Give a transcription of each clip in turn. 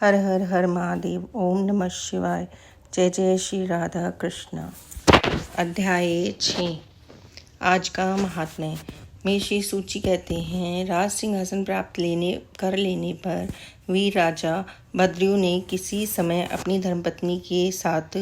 हर हर हर महादेव। ओम नमः शिवाय। जय जय श्री राधा कृष्ण। अध्याय 6। आज का महात्म्य में श्री सूची कहते हैं, राज सिंहासन प्राप्त कर लेने पर वीर राजा बद्रियों ने किसी समय अपनी धर्मपत्नी के साथ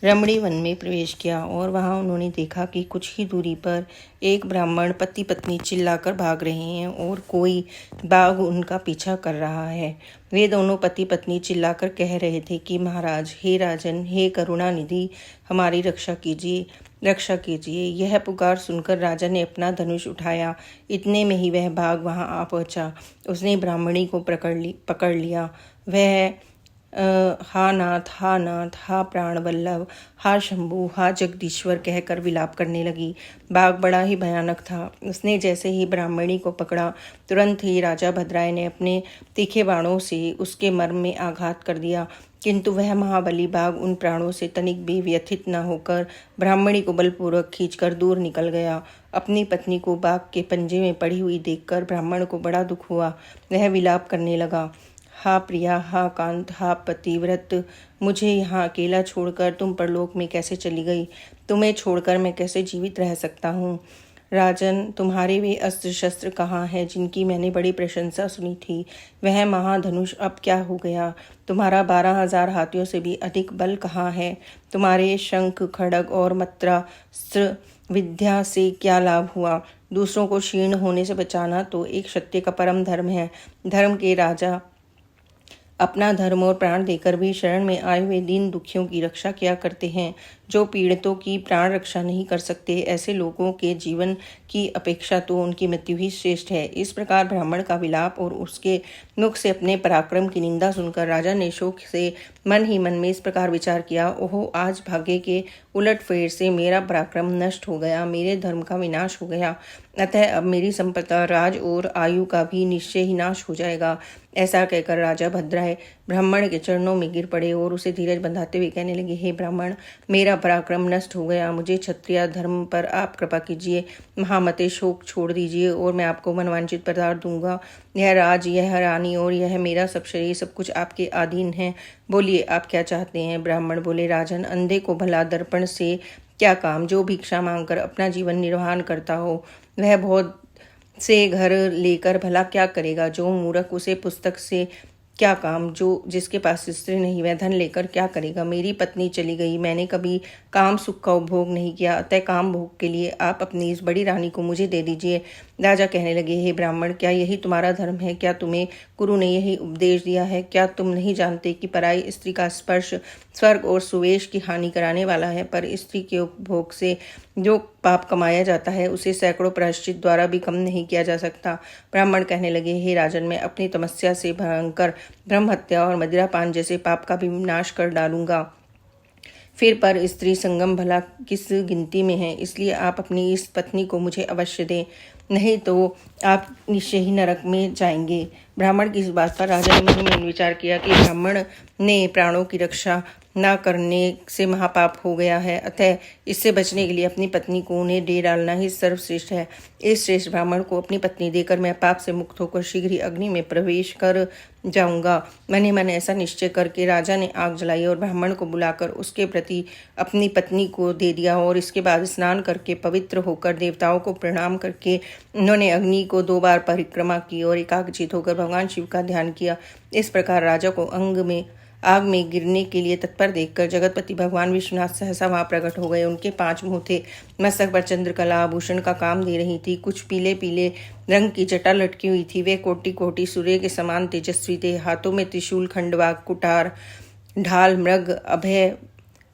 रमणी वन में प्रवेश किया और वहां उन्होंने देखा कि कुछ ही दूरी पर एक ब्राह्मण पति पत्नी चिल्लाकर भाग रहे हैं और कोई बाघ उनका पीछा कर रहा है। वे दोनों पति पत्नी चिल्लाकर कह रहे थे कि महाराज, हे राजन, हे करुणा निधि, हमारी रक्षा कीजिए, रक्षा कीजिए। यह पुकार सुनकर राजा ने अपना धनुष उठाया। इतने में ही वह बाघ वहां आ पहुंचा। उसने ब्राह्मणी को पकड़ लिया। वह हा नाथ, हा नाथ, हा प्राण वल्लभ, हा शंभु, हा जगदीश्वर कहकर विलाप करने लगी। बाघ बड़ा ही भयानक था। उसने जैसे ही ब्राह्मणी को पकड़ा, तुरंत ही राजा भद्राय ने अपने तीखे बाणों से उसके मर्म में आघात कर दिया, किंतु वह महाबली बाघ उन प्राणों से तनिक भी व्यथित न होकर ब्राह्मणी को बलपूर्वक खींचकर दूर निकल गया। अपनी पत्नी को बाघ के पंजे में पड़ी हुई देखकर ब्राह्मण को बड़ा दुख हुआ। वह विलाप करने लगा, हा प्रिया, हा कांत, हा पतिव्रत, मुझे यहाँ अकेला छोड़कर तुम परलोक में कैसे चली गई? तुम्हें छोड़कर मैं कैसे जीवित रह सकता हूँ? राजन, तुम्हारे वे अस्त्र शस्त्र कहाँ हैं जिनकी मैंने बड़ी प्रशंसा सुनी थी? वह महाधनुष अब क्या हो गया? तुम्हारा 12,000 हाथियों से भी अधिक बल कहाँ है? तुम्हारे शंख, खड्ग और मत्रास्त्र विद्या से क्या लाभ हुआ? दूसरों को क्षीण होने से बचाना तो एक क्षत्रिय का परम धर्म है। धर्म के राजा अपना धर्म और प्राण देकर भी शरण में आए हुए दीन दुखियों की रक्षा किया करते हैं। जो पीड़ितों की प्राण रक्षा नहीं कर सकते, ऐसे लोगों के जीवन की अपेक्षा तो उनकी मृत्यु ही श्रेष्ठ है। इस प्रकार ब्राह्मण का विलाप और उसके मुख से अपने पराक्रम की निंदा सुनकर राजा ने शोक से मन ही मन में इस प्रकार विचार किया, ओहो, आज भाग्य के उलट फेर से मेरा पराक्रम नष्ट हो गया, मेरे धर्म का विनाश हो गया। अतः अब मेरी संपदा, राज और आयु का भी निश्चय ही नाश हो जाएगा। ऐसा कहकर राजा भद्राय ब्राह्मण के चरणों में गिर पड़े और उसे धीरज बंधाते हुए कहने लगे, हे ब्राह्मण, मेरा पराक्रम नष्ट हो गया, मुझे क्षत्रिय धर्म पर आप कृपा कीजिए। महामते, शोक छोड़ दीजिए और मैं आपको मनवांचित पदार्थ दूंगा। यह राज, यह रानी और यह मेरा सब शरीर, सब कुछ आपके अधीन है। बोलिए, आप क्या चाहते हैं? ब्राह्मण बोले, राजन, अंधे को भला दर्पण से क्या काम? जो भिक्षा मांगकर अपना जीवन निर्वाह करता हो, वह बहुत से घर लेकर भला क्या करेगा? जो मूर्ख, उसे पुस्तक से क्या काम? जो जिसके पास स्त्री नहीं, वह धन लेकर क्या करेगा? मेरी पत्नी चली गई, मैंने कभी काम सुख का उपभोग नहीं किया, अतः काम भोग के लिए आप अपनी इस बड़ी रानी को मुझे दे दीजिए। राजा कहने लगे, हे ब्राह्मण, क्या यही तुम्हारा धर्म है? क्या तुम्हें गुरु ने यही उपदेश दिया है? क्या तुम नहीं जानते कि पराई स्त्री का स्पर्श स्वर्ग और सुवेश की हानि कराने वाला है? पर स्त्री के उपभोग से जो पाप कमाया जाता है, उसे सैकड़ों प्रायश्चित द्वारा भी कम नहीं किया जा सकता। ब्राह्मण कहने लगे, हे राजन, मैं अपनी तपस्या से भयंकर ब्रह्म हत्या और मदिरापान जैसे पाप का भी विनाश कर डालूंगा। फिर पर स्त्री संगम भला किस गिनती में है? इसलिए आप अपनी इस पत्नी को मुझे अवश्य दें, नहीं तो आप निश्चय ही नरक में जाएंगे। ब्राह्मण की इस बात पर राजा ने मन में विचार किया कि ब्राह्मण ने प्राणों की रक्षा न करने से महापाप हो गया है, अतः इससे बचने के लिए अपनी पत्नी को उन्हें दे डालना ही सर्वश्रेष्ठ है। इस श्रेष्ठ ब्राह्मण को अपनी पत्नी देकर मैं पाप से मुक्त होकर शीघ्र ही अग्नि में प्रवेश कर जाऊंगा। मन मन ऐसा निश्चय करके राजा ने आग जलाई और ब्राह्मण को बुलाकर उसके प्रति अपनी पत्नी को दे दिया और इसके बाद स्नान करके पवित्र होकर देवताओं को प्रणाम करके उन्होंने अग्नि को 2 बार परिक्रमा की और एकाग्रचित होकर भगवान शिव का ध्यान किया। इस प्रकार राजा को आग में गिरने के लिए तत्पर देखकर जगतपति भगवान विश्वनाथ सहसा वहां प्रकट हो गए। उनके 5 मुंह थे, मस्तक पर चंद्रकला आभूषण का काम दे रही थी, कुछ पीले पीले रंग की जटा लटकी हुई थी। वे कोटि कोटि सूर्य के समान तेजस्वी थे। हाथों में त्रिशूल, खंडवा, कुठार, ढाल, मृग, अभय,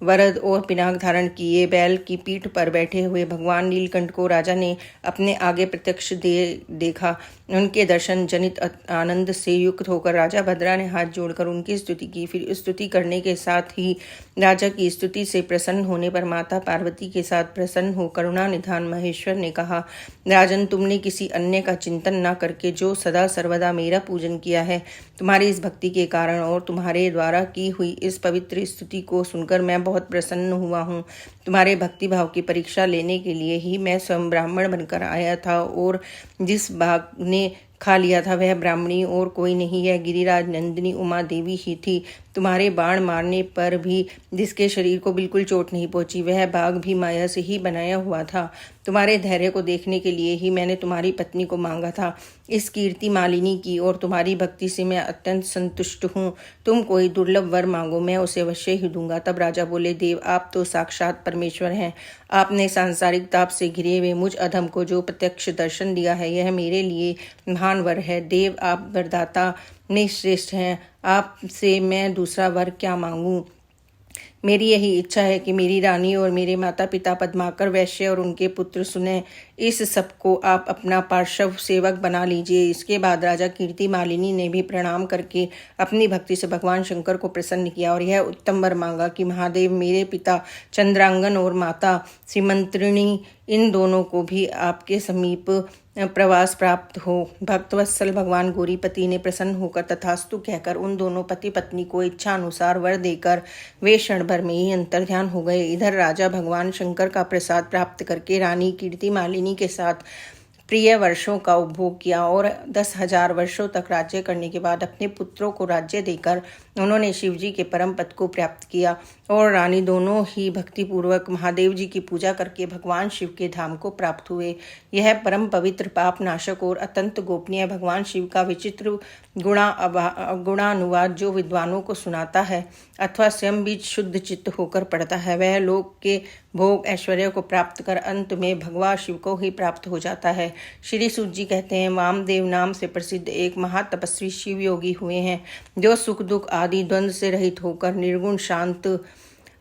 वरद और पिनाक धारण किए बैल की पीठ पर बैठे हुए भगवान नीलकंठ को राजा ने अपने आगे प्रत्यक्ष देखा। उनके दर्शन जनित आनंद से युक्त होकर राजा भद्रा ने हाथ जोड़कर उनकी स्तुति की। फिर स्तुति करने के साथ ही राजा की स्तुति से प्रसन्न होने पर माता पार्वती के साथ प्रसन्न हो करुणा निधान महेश्वर ने कहा, राजन, तुमने किसी अन्य का चिंतन न करके जो सदा सर्वदा मेरा पूजन किया है, तुम्हारी इस भक्ति के कारण और तुम्हारे द्वारा की हुई इस पवित्र स्तुति को सुनकर मैं बहुत प्रसन्न हुआ हूँ। तुम्हारे भक्ति भाव की परीक्षा लेने के लिए ही मैं स्वयं ब्राह्मण बनकर आया था और जिस बाघ ने खा लिया था। वह ब्राह्मणी और कोई नहीं, यह गिरिराज नंदिनी उमा देवी ही थी। तुम्हारे बाण मारने पर भी जिसके शरीर को बिल्कुल चोट नहीं पहुंची, वह बाघ भी माया से ही बनाया हुआ था। तुम्हारे धैर्य को देखने के लिए ही मैंने तुम्हारी पत्नी को मांगा था। इस कीर्ति मालिनी की और तुम्हारी भक्ति से मैं अत्यंत संतुष्ट हूँ। तुम कोई दुर्लभ वर मांगो, मैं उसे अवश्य ही दूंगा। तब राजा बोले, देव, आप तो साक्षात परमेश्वर हैं। आपने सांसारिक ताप से घिरे हुए मुझ अधम को जो प्रत्यक्ष दर्शन दिया है, यह मेरे लिए महान वर है। देव, आप वरदाता में श्रेष्ठ हैं। आपसे मैं दूसरा वर क्या मांगूं? मेरी यही इच्छा है कि मेरी रानी और मेरे माता पिता पद्माकर वैश्य और उनके पुत्र सुने। इस सबको आप अपना पार्श्व सेवक बना लीजिए। इसके बाद राजा कीर्ति मालिनी ने भी प्रणाम करके अपनी भक्ति से भगवान शंकर को प्रसन्न किया और यह उत्तम वर मांगा कि महादेव, मेरे पिता चंद्रांगन और माता श्रीमंत्रिणी, इन दोनों को भी आपके समीप प्रवास प्राप्त हो। भक्तवत्सल भगवान गौरीपति ने प्रसन्न होकर तथास्तु कहकर उन दोनों पति पत्नी को इच्छा अनुसार वर देकर वे क्षण भर में ही अंतर्ध्यान हो गए। इधर राजा भगवान शंकर का प्रसाद प्राप्त करके रानी कीर्ति मालिनी के साथ प्रिय वर्षों का उपभोग किया और 10,000 वर्षों तक राज्य करने के बाद अपने पुत्रों को राज्य देकर उन्होंने शिवजी के परम पद को प्राप्त किया और रानी दोनों ही भक्तिपूर्वक महादेव जी की पूजा करके भगवान शिव के धाम को प्राप्त हुए। यह परम पवित्र, पाप नाशक और अत्यंत गोपनीय भगवान शिव का विचित्र गुणानुवाद जो विद्वानों को सुनाता है अथवा स्वयं भी शुद्ध चित्त होकर पढ़ता है, वह लोक के भोग ऐश्वर्य को प्राप्त कर अंत में भगवान शिव को ही प्राप्त हो जाता है। श्री सूत जी कहते हैं, वामदेव नाम से प्रसिद्ध एक महातपस्वी शिव योगी हुए हैं, जो सुख दुख आदि द्वंद्व से रहित होकर निर्गुण, शांत,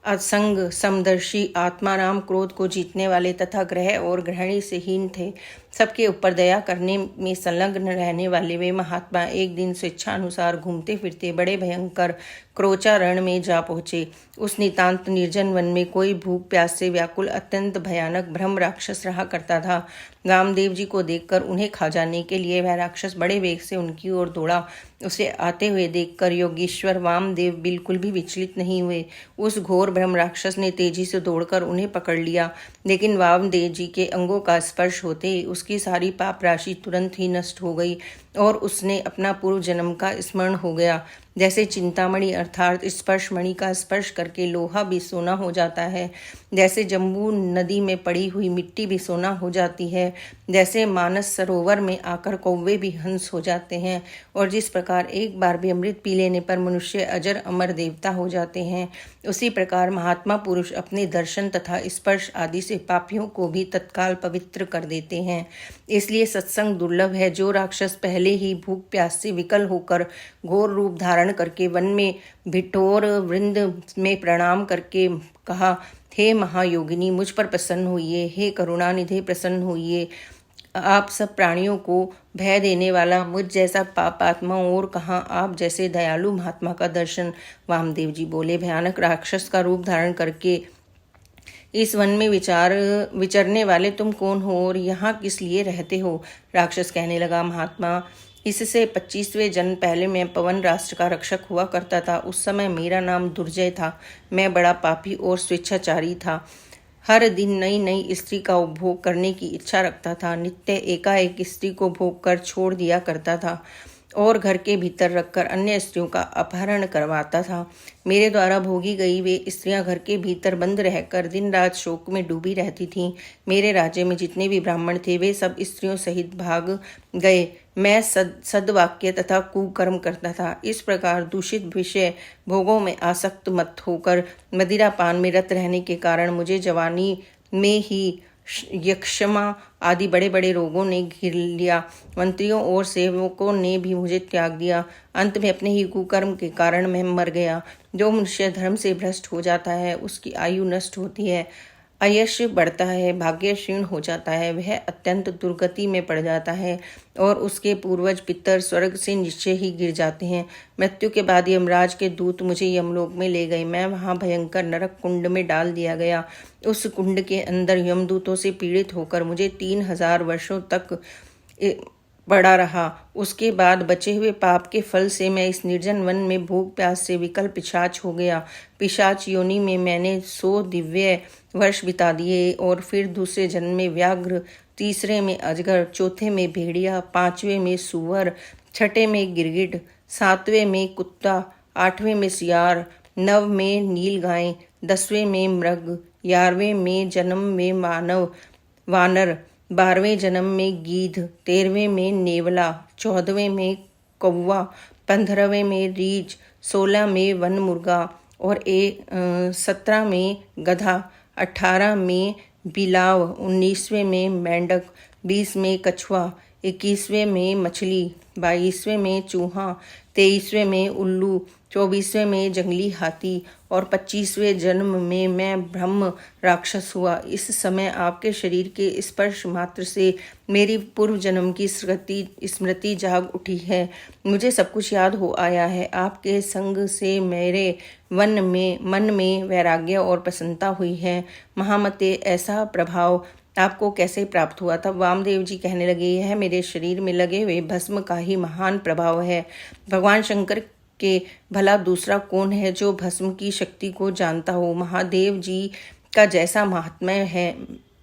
असंग, समदर्शी, आत्माराम, क्रोध को जीतने वाले तथा ग्रह और ग्रहणी से हीन थे। सबके ऊपर दया करने में संलग्न रहने वाले वे महात्मा एक दिन स्वेच्छानुसार घूमते फिरते बड़े भयंकर क्रोचारण में जा पहुँचे। उस नितांत निर्जन वन में कोई भूख प्यास से व्याकुल अत्यंत भयानक ब्रह्म राक्षस रहा करता था। वामदेव जी को देखकर उन्हें खा जाने के लिए वह राक्षस बड़े वेग से उनकी ओर दौड़ा। उसे आते हुए देखकर योगीश्वर वामदेव बिल्कुल भी विचलित नहीं हुए। उस घोर ब्रह्म राक्षस ने तेजी से दौड़कर उन्हें पकड़ लिया, लेकिन वामदेव जी के अंगों का स्पर्श होते ही उसकी सारी पाप राशि तुरंत ही नष्ट हो गई और उसने अपना पूर्व जन्म का स्मरण हो गया। जैसे चिंतामणि अर्थात स्पर्शमणि का स्पर्श करके लोहा भी सोना हो जाता है, जैसे जम्बू नदी में पड़ी हुई मिट्टी भी सोना हो जाती है, जैसे मानस सरोवर में आकर कौवे भी हंस हो जाते हैं, और जिस प्रकार एक बार भी अमृत पी लेने पर मनुष्य अजर अमर देवता हो जाते हैं, उसी प्रकार महात्मा पुरुष अपने दर्शन तथा स्पर्श आदि से पापियों को भी तत्काल पवित्र कर देते हैं। इसलिए सत्संग दुर्लभ है। जो राक्षस पहले ही भूख प्यास से विकल होकर घोर रूप धारण करके वन में भिठोर वृंद में प्रणाम करके कहा, हे महायोगिनी, मुझ पर प्रसन्न होइए, हे करुणानिधि प्रसन्न होइए, आप सब प्राणियों को भय देने वाला मुझ जैसा पापात्मा और कहाँ आप जैसे दयालु महात्मा का दर्शन। वामदेव जी बोले, भयानक राक्षस का रूप धारण करके इस वन में विचरने वाले तुम कौन हो और यहाँ किस लिए रहते हो? राक्षस कहने लगा, महात्मा, इससे 25वें जन्म पहले मैं पवन राष्ट्र का रक्षक हुआ करता था। उस समय मेरा नाम दुर्जय था। मैं बड़ा पापी और स्वेच्छाचारी था। हर दिन नई नई स्त्री का उपभोग करने की इच्छा रखता था। नित्य एकाएक स्त्री को भोग कर छोड़ दिया करता था और घर के भीतर रखकर अन्य स्त्रियों का अपहरण करवाता था। मेरे द्वारा भोगी गई वे स्त्रियां घर के भीतर बंद रहकर दिन रात शोक में डूबी रहती थीं। मेरे राज्य में जितने भी ब्राह्मण थे वे सब स्त्रियों सहित भाग गए। मैं सद्वाक्य तथा कुकर्म करता था। इस प्रकार दूषित विषय भोगों में आसक्त मत होकर मदिरा पान में रत रहने के कारण मुझे जवानी में ही यक्षमा आदि बड़े बड़े रोगों ने घिर लिया। मंत्रियों और सेवकों ने भी मुझे त्याग दिया। अंत में अपने ही कुकर्म के कारण मैं मर गया। जो मनुष्य धर्म से भ्रष्ट हो जाता है उसकी आयु नष्ट होती है, अयश बढ़ता है, भाग्य क्षीण हो जाता है, वह अत्यंत दुर्गति में पड़ जाता है और उसके पूर्वज पितर स्वर्ग से निश्चय ही गिर जाते हैं। मृत्यु के बाद यमराज के दूत मुझे यमलोक में ले गए। मैं वहां भयंकर नरक कुंड में डाल दिया गया। उस कुंड के अंदर यमदूतों से पीड़ित होकर मुझे 3000 वर्षों तक पड़ा रहा। उसके बाद बचे हुए पाप के फल से मैं इस निर्जन वन में भूख प्यास से विकल पिशाच हो गया। पिशाच योनि में मैंने 100 दिव्य वर्ष बिता दिए और फिर दूसरे जन्म में व्याघ्र, तीसरे में अजगर, चौथे में भेड़िया, पांचवें में सूअर, छठे में गिरगिट, सातवें में कुत्ता, आठवें में सियार, नव में नीलगाय, 10वें में मृग, 11वें में जन्म में वानर, 12वें जन्म में गीध, 13वें में नेवला, 14वें में कौवा, 15वें में रीछ, 16 में वन मुर्गा और 17 में गधा, 18 में बिलाव, 19वें में मेंढक, 20 में कछुआ, 21वें में मछली, 22वें में चूहा, 23वें में उल्लू, 24वें में जंगली हाथी और 25वें जन्म में मैं ब्रह्म राक्षस हुआ। इस समय आपके शरीर के स्पर्श मात्र से मेरी पूर्व जन्म की स्मृति जाग उठी है। मुझे सब कुछ याद हो आया है। आपके संग से मेरे मन में वैराग्य और प्रसन्नता हुई है। महामते, ऐसा प्रभाव आपको कैसे प्राप्त हुआ? तब वामदेव जी कहने लगे, यह मेरे शरीर में लगे हुए भस्म का ही महान प्रभाव है। भगवान शंकर के भला दूसरा कौन है जो भस्म की शक्ति को जानता हो? महादेव जी का जैसा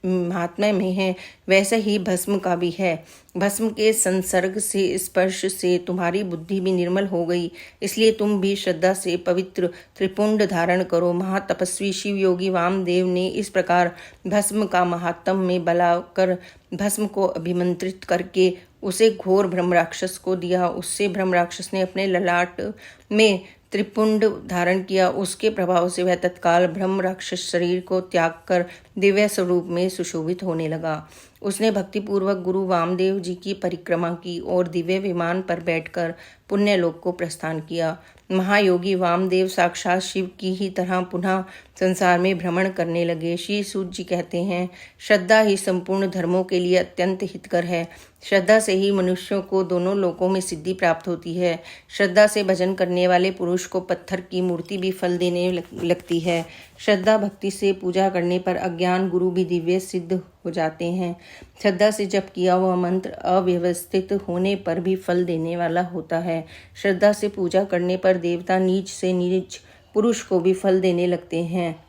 महात्म्य में है वैसे ही भस्म का भी है। भस्म के संसर्ग से, स्पर्श से तुम्हारी बुद्धि भी निर्मल हो गई, इसलिए तुम भी श्रद्धा से पवित्र त्रिपुंड धारण करो। महातपस्वी शिव योगी वामदेव ने इस प्रकार भस्म का महात्म में बलाकर भस्म को अभिमंत्रित करके उसे घोर ब्रह्म राक्षस को दिया। उससे ब्रह्म राक्षस ने अपने ललाट में त्रिपुंड धारण किया। उसके प्रभाव से वह तत्काल ब्रह्म राक्षस शरीर को त्याग कर दिव्य स्वरूप में सुशोभित होने लगा। उसने भक्तिपूर्वक गुरु वामदेव जी की परिक्रमा की और दिव्य विमान पर बैठकर पुण्यलोक को प्रस्थान किया। महायोगी वामदेव साक्षात शिव की ही तरह पुनः संसार में भ्रमण करने लगे। श्री सूत जी कहते हैं, श्रद्धा ही संपूर्ण धर्मों के लिए अत्यंत हितकर है। श्रद्धा से ही मनुष्यों को दोनों लोकों में सिद्धि प्राप्त होती है। श्रद्धा से भजन करने वाले पुरुष को पत्थर की मूर्ति भी फल देने लगती है। श्रद्धा भक्ति से पूजा करने पर अज्ञान गुरु भी दिव्य सिद्ध हो जाते हैं। श्रद्धा से जप किया हुआ मंत्र अव्यवस्थित होने पर भी फल देने वाला होता है। श्रद्धा से पूजा करने पर देवता नीच से नीच पुरुष को भी फल देने लगते हैं।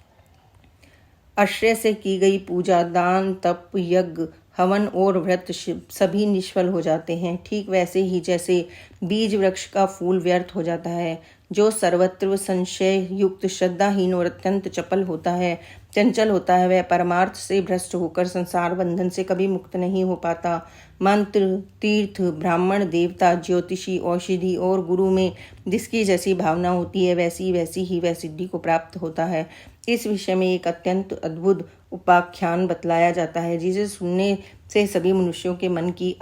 आश्रय से की गई पूजा, दान, तप, यज्ञ, हवन और व्रत सभी निष्फल हो जाते हैं। ठीक वैसे ही जैसे बीज वृक्ष का फूल व्यर्थ हो जाता है। जो सर्वत्र संशय युक्त, श्रद्धाहीन और अत्यंत चपल होता है, चंचल होता है, वह परमार्थ से भ्रष्ट होकर संसार बंधन से कभी मुक्त नहीं हो पाता। मंत्र, तीर्थ, ब्राह्मण, देवता, ज्योतिषी, औषधि और गुरु में जिसकी जैसी भावना होती है वैसी ही वह सिद्धि को प्राप्त होता है। इस विषय में एक अत्यंत अद्भुत उपाख्यान बतलाया जाता है, जिसे सुनने से सभी मनुष्यों के मन की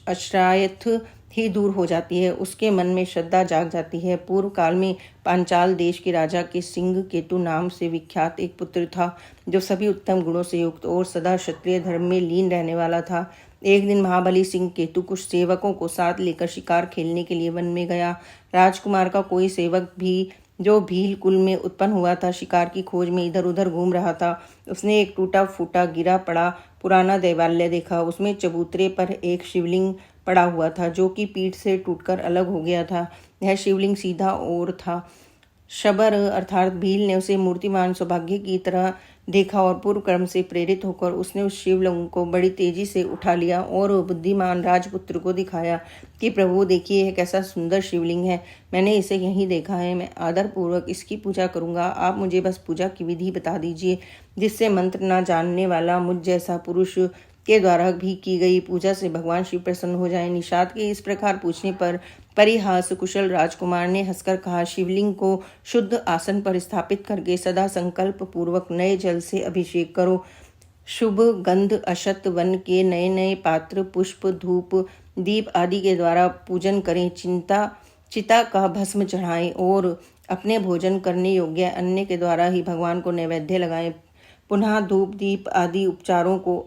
आश्रायथ ही दूर हो जाती है। उसके मन में श्रद्धा जाग जाती है। पूर्व काल में पांचाल देश के राजा के सिंह केतु नाम से विख्यात एक पुत्र था, जो सभी उत्तम गुणों से युक्त और सदा क्षत्रिय धर्म में लीन रहने वाला था। एक दिन महाबली सिंह केतु कुछ सेवकों को साथ लेकर शिकार खेलने के लिए वन में गया। राजकुमार का कोई सेवक भी, जो भील कुल में उत्पन्न हुआ था, शिकार की खोज में इधर उधर घूम रहा था। उसने एक टूटा फूटा गिरा पड़ा पुराना देवालय देखा। उसमें चबूतरे पर एक शिवलिंग पड़ा हुआ था, जो कि पीठ से टूटकर अलग हो गया था। यह शिवलिंग सीधा और था। शबर अर्थात भील ने उसे मूर्तिमान सौभाग्य की तरह देखा और पूर्व कर्म से प्रेरित होकर उसने उस शिवलिंग को बड़ी तेजी से उठा लिया और बुद्धिमान राजपुत्र को दिखाया कि प्रभु देखिए, यह कैसा सुंदर शिवलिंग है। मैंने इसे यहीं देखा है। मैं आदरपूर्वक इसकी पूजा करूंगा। आप मुझे बस पूजा की विधि बता दीजिए, जिससे मंत्र न जानने वाला मुझ जैसा पुरुष के द्वारा भी की गई पूजा से भगवान शिव प्रसन्न हो जाए। निषाद के इस प्रकार पूछने पर परिहास कुशल राजकुमार ने हंसकर कहा, शिवलिंग को शुद्ध आसन पर स्थापित करके सदा संकल्प पूर्वक नए जल से अभिषेक करो। शुभ गंध अशत वन के नए नए पात्र, पुष्प, धूप, दीप आदि के द्वारा पूजन करें। चिता का भस्म चढ़ाएं और अपने भोजन करने योग्य अन्न के द्वारा ही भगवान को नैवेद्य लगाएं। पुनः धूप, दीप आदि उपचारों को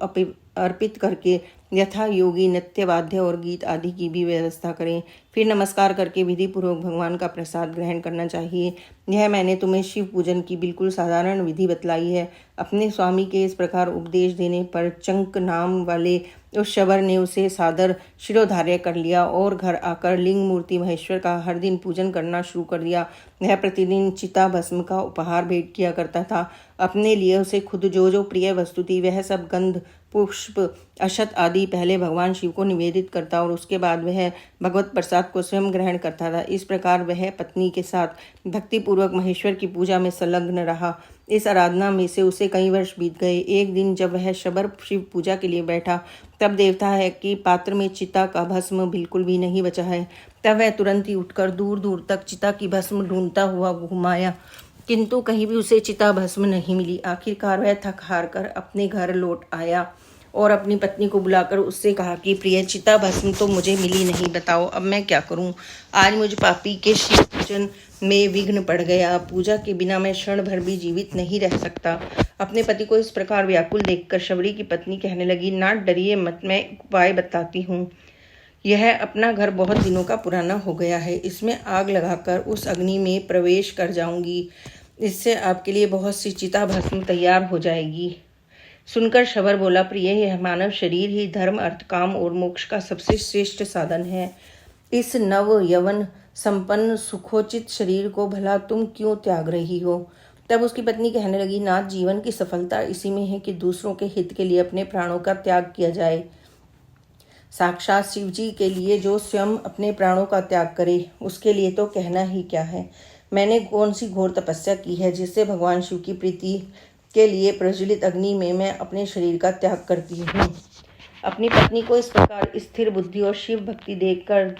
अर्पित करके यथा योगी नृत्य वाद्य और गीत आदि की भी व्यवस्था करें। फिर नमस्कार करके विधि पूर्वक भगवान का प्रसाद ग्रहण करना चाहिए। यह मैंने तुम्हें शिव पूजन की बिल्कुल साधारण विधि बतलाई है। अपने स्वामी के इस प्रकार उपदेश देने पर चंक नाम वाले उस शबर ने उसे सादर शिरोधार्य कर लिया और घर आकर लिंग मूर्ति महेश्वर का हर दिन पूजन करना शुरू कर दिया। वह प्रतिदिन चिता भस्म का उपहार भेंट किया करता था। अपने लिए उसे खुद जो जो प्रिय वस्तु थी वह सब गंध पुष्प अक्षत आदि पहले भगवान शिव को निवेदित करता और उसके बाद वह भगवत प्रसाद को स्वयं ग्रहण करता था। इस प्रकार वह पत्नी के साथ भक्तिपूर्वक महेश्वर की पूजा में संलग्न रहा। इस आराधना में से उसे कई वर्ष बीत गए। एक दिन जब वह शबर शिव पूजा के लिए बैठा तब देवता है कि पात्र में चिता का भस्म बिल्कुल भी नहीं बचा है। तब वह तुरंत ही उठकर दूर दूर तक चिता की भस्म ढूंढता हुआ घुमाया, किंतु कहीं भी उसे चिता भस्म नहीं मिली। आखिरकार वह थक हार कर अपने घर लौट आया और अपनी पत्नी को बुलाकर उससे कहा कि प्रिय, चिता भस्म तो मुझे मिली नहीं, बताओ अब मैं क्या करूं। आज मुझ पापी के शिव पूजन में विघ्न पड़ गया। पूजा के बिना मैं क्षण भर भी जीवित नहीं रह सकता। अपने पति को इस प्रकार व्याकुल देखकर शबरी की पत्नी कहने लगी, ना डरिए मत, मैं उपाय बताती हूँ। यह अपना घर बहुत दिनों का पुराना हो गया है, इसमें आग लगाकर उस अग्नि में प्रवेश कर जाऊंगी। इससे आपके लिए बहुत सी चिता भस्म तैयार हो जाएगी। सुनकर शबर बोला, प्रिय, यह मानव शरीर ही धर्म अर्थ काम और मोक्ष का सबसे श्रेष्ठ साधन है। इस नव यवन संपन्न सुखोचित शरीर को भला तुम क्यों त्याग रही हो। तब उसकी पत्नी कहने लगी, नाथ, जीवन की सफलता इसी में है कि दूसरों के हित के लिए अपने प्राणों का त्याग किया जाए। साक्षात शिव जी के लिए जो स्वयं अपने प्राणों का त्याग करे, उसके लिए तो कहना ही क्या है। मैंने कौन सी घोर तपस्या की है जिससे भगवान शिव की प्रीति के लिए प्रज्वलित अग्नि में मैं अपने शरीर का त्याग करती हूँ। अपनी पत्नी को इस प्रकार स्थिर बुद्धि और शिव भक्ति देखकर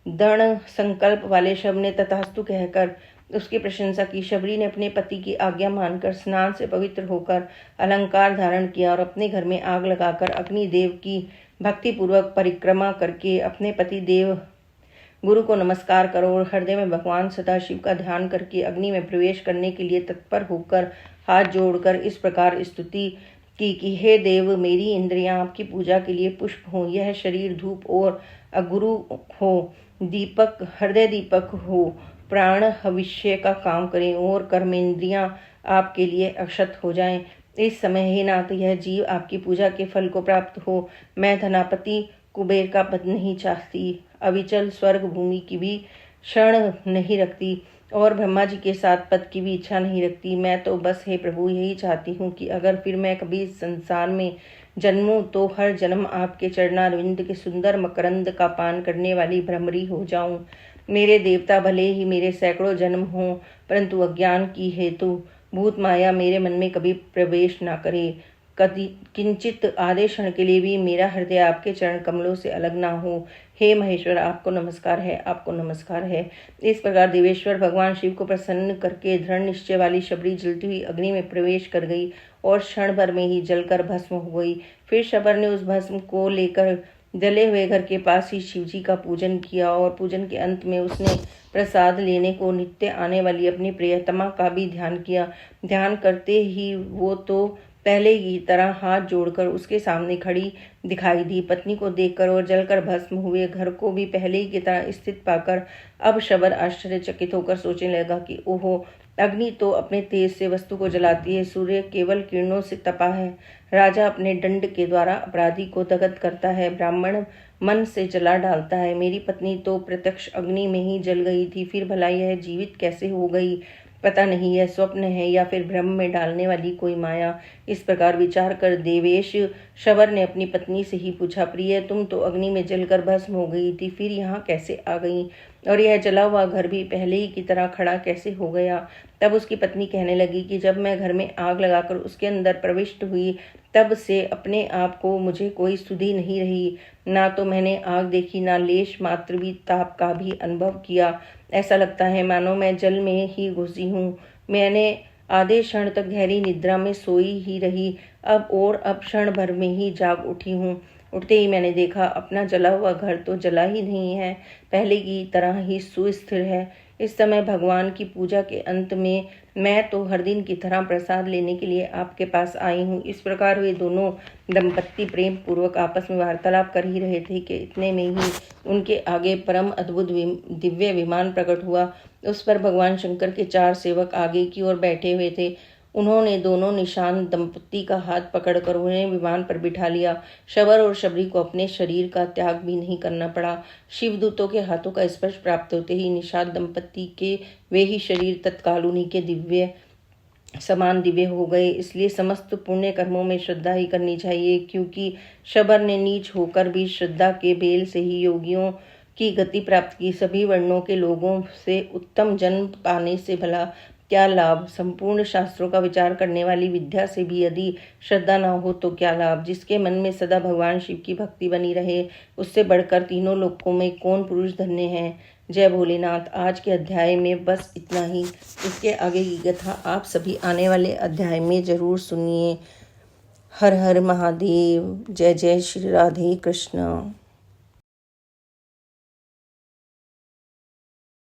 दृढ़ संकल्प वाले शब ने तथास्तु कहकर उसकी प्रशंसा की। शबरी ने अपने पति की आज्ञा मानकर स्नान से पवित्र होकर अलंकार धारण किया और अपने घर में आग लगाकर अग्निदेव की भक्तिपूर्वक परिक्रमा करके अपने पति देव गुरु को नमस्कार करो और हृदय में भगवान सदाशिव का ध्यान करके अग्नि में प्रवेश करने के लिए तत्पर होकर हाथ जोड़कर इस प्रकार स्तुति की कि हे देव, मेरी इंद्रियां आपकी पूजा के लिए पुष्प हो, यह शरीर धूप और अगुरु हो, दीपक हृदय दीपक हो, प्राण भविष्य का काम करें और कर्मेंद्रियां आपके लिए अक्षत हो जाएं। इस समय हे नाथ, यह जीव आपकी पूजा के फल को प्राप्त हो। मैं धनापति कुबेर का पद नहीं चाहती, अविचल स्वर्ग भूमि की भी क्षण नहीं रखती और ब्रह्मा जी के साथ पद की भी इच्छा नहीं रखती। मैं तो बस हे प्रभु यही चाहती हूँ कि अगर फिर मैं कभी संसार में जन्मूं तो हर जन्म आपके चरणारविंद के सुंदर मकरंद का पान करने वाली भ्रमरी हो जाऊं। मेरे देवता भले ही मेरे सैकड़ों जन्म हों, परंतु अज्ञान की हेतु भूत माया मेरे मन में कभी प्रवेश न करे। कभी किंचित आधे क्षण के लिए भी मेरा हृदय आपके चरण कमलों से अलग ना हो। हे महेश्वर, आपको नमस्कार है, आपको नमस्कार है। इस प्रकार देवेश्वर भगवान शिव को प्रसन्न करके दृढ़ निश्चय वाली शबरी जलती हुई अग्नि में प्रवेश कर गई और क्षण भर में ही जलकर भस्म हो गई। फिर शबर ने उस भस्म को लेकर जले हुए घर के पास ही शिवजी का पूजन किया और पूजन के अंत में उसने प्रसाद लेने को नित्य आने वाली अपनी प्रियतमा का भी ध्यान किया। ध्यान करते ही वो तो पहले की तरह हाथ जोड़कर उसके सामने खड़ी दिखाई दी। पत्नी को देखकर और जलकर भस्म हुए घर को भी पहले ही की तरह स्थित पाकर अब शबर आश्चर्यचकित होकर सोचने लगा कि ओहो, अग्नि तो अपने तेज से वस्तु को जलाती है, सूर्य केवल किरणों से तपा है, राजा अपने दंड के द्वारा अपराधी को दग्ध करता है, ब्राह्मण मन से जला डालता है, मेरी पत्नी तो प्रत्यक्ष अग्नि में ही जल गई थी, फिर भला यह जीवित कैसे हो गई, पता नहीं यह स्वप्न है या फिर भ्रम में डालने वाली कोई माया। इस प्रकार विचार कर देवेश शबर ने अपनी पत्नी से ही पूछा, प्रिय, तुम तो अग्नि में जलकर भस्म हो गई थी, फिर यहाँ कैसे आ गई और यह जला हुआ घर भी पहले ही की तरह खड़ा कैसे हो गया। तब उसकी पत्नी कहने लगी कि जब मैं घर में आग लगाकर उसके अंदर प्रविष्ट हुई तब से अपने आप को मुझे कोई सुधि नहीं रही, ना तो मैंने आग देखी, ना लेश मात्र भी ताप का भी अनुभव किया। ऐसा लगता है मानो मैं जल में ही घुसी हूँ। मैंने आधे क्षण तक गहरी निद्रा में सोई ही रही, अब क्षण भर में ही जाग उठी हूँ। उठते ही मैंने देखा अपना जला हुआ घर तो जला ही नहीं है, पहले की तरह ही सुस्थिर है। इस समय भगवान की पूजा के अंत में मैं तो हर दिन की तरह प्रसाद लेने के लिए आपके पास आई हूँ। इस प्रकार वे दोनों दंपत्ति प्रेम पूर्वक आपस में वार्तालाप कर ही रहे थे कि इतने में ही उनके आगे परम अद्भुत दिव्य विमान प्रकट हुआ। उस पर भगवान शंकर के 4 सेवक आगे की ओर बैठे हुए थे। उन्होंने दोनों निशान दंपत्ति का हाथ पकड़कर उन्हें विमान पर बिठा लिया। शबर और शबरी को अपने शरीर का त्याग भी नहीं करना पड़ा। शिवदूतों के हाथों का स्पर्श प्राप्त होते ही निषाद दंपत्ति के वे ही शरीर तत्काल उन्हीं के दिव्य समान दिव्य हो गए। इसलिए समस्त पुण्य कर्मों में श्रद्धा ही करनी चाहिए, क्योंकि शबर ने नीच होकर भी श्रद्धा के बेल से ही योगियों की गति प्राप्त की। सभी वर्णों के लोगों से उत्तम जन्म पाने से भला क्या लाभ। संपूर्ण शास्त्रों का विचार करने वाली विद्या से भी यदि श्रद्धा न हो तो क्या लाभ। जिसके मन में सदा भगवान शिव की भक्ति बनी रहे, उससे बढ़कर तीनों लोकों में कौन पुरुष धन्य है। जय भोलेनाथ। आज के अध्याय में बस इतना ही। इसके आगे की कथा आप सभी आने वाले अध्याय में जरूर सुनिए। हर हर महादेव। जय जय श्री राधे कृष्ण।